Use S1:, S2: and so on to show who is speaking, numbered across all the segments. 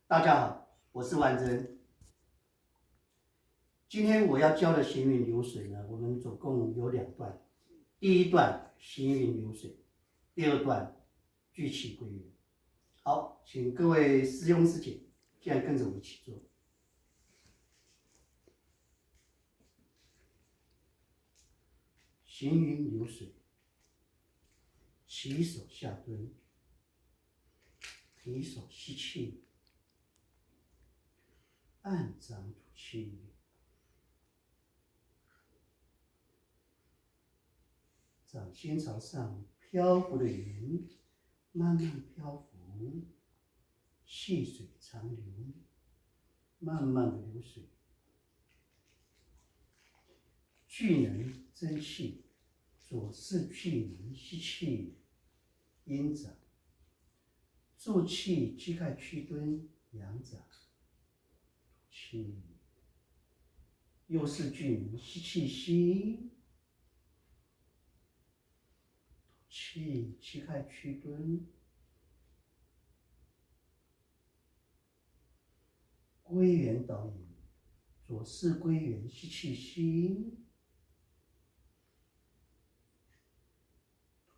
S1: 大家好，我是万珍。今天我要教的行云流水呢，我们总共有2段。第一段行云流水，第2段聚气归元。好，请各位师兄师姐现在跟着我一起做。行云流水，起手下蹲，提手吸气，按掌吐气。掌心朝上，漂浮的圆，慢慢漂浮，细水长流，慢慢的流水。聚能真气，左式聚能吸气，阴掌，助气膝盖屈蹲，阳掌，吐气。右式聚能吸气吸，吐气膝盖屈蹲。归元导引，左式归元吸气吸，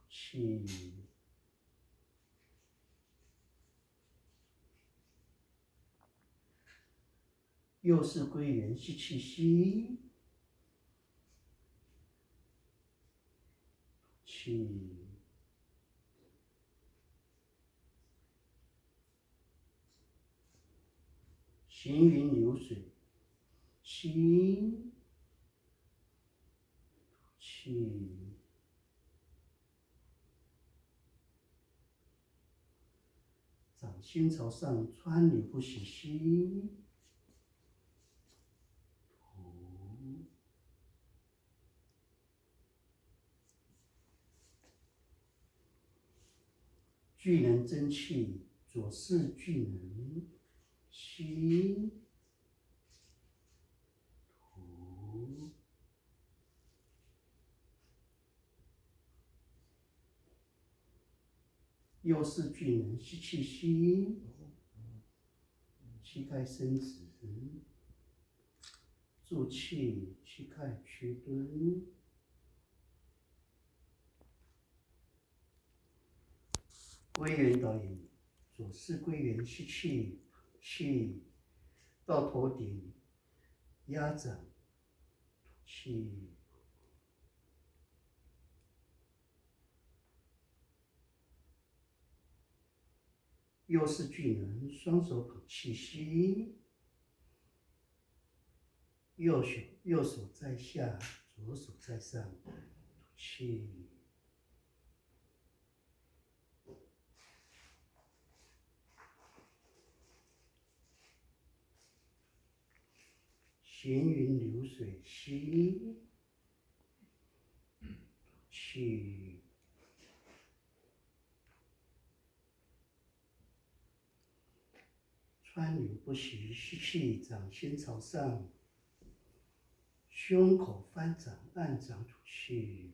S1: 吐气。右式归元吸气吸，吐气。行云流水，吸，吐气。掌心朝上，川流不息，吸，吐。聚能真气，左式聚能，吸，吐。右式聚能吸气吸，膝盖伸直，助气膝盖屈蹲。归元导引，左式归元吸气，吐气到头顶，压掌，吐气。右式聚能，双手捧气吸，右手在下，左手在上，吐气。行云流水，吸，吐气。川流不息，吸气，掌心朝上，胸口翻掌，按掌吐气。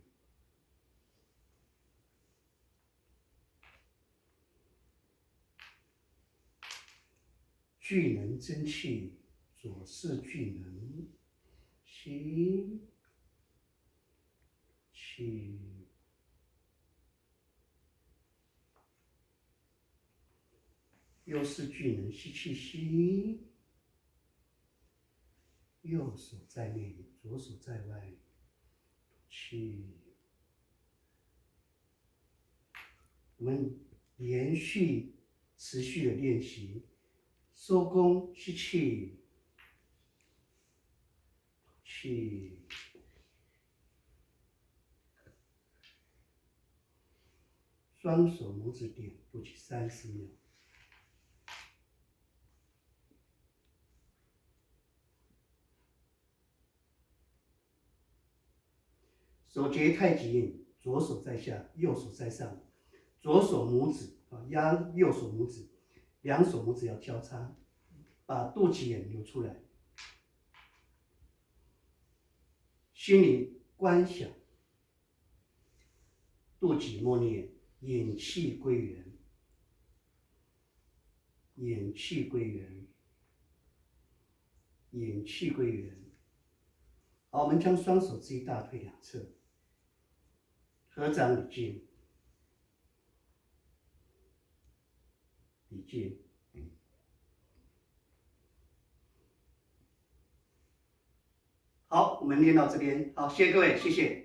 S1: 聚能真气，左式聚能，吸，气。右式聚能吸气吸，右手在内，左手在外，吐气。我们连续持续的练习，收功吸气，吐气。双手拇指点不起30秒。手结太极印，左手在下，右手在上，左手拇指压右手拇指，2手拇指要交叉，把肚脐眼留出来，心里观想，肚脐默念，引气归元，偃气归元，偃气归元。好，我们将双手置于大腿两侧，合掌礼敬，礼敬。好，我们练到这边，好，谢谢各位，谢谢。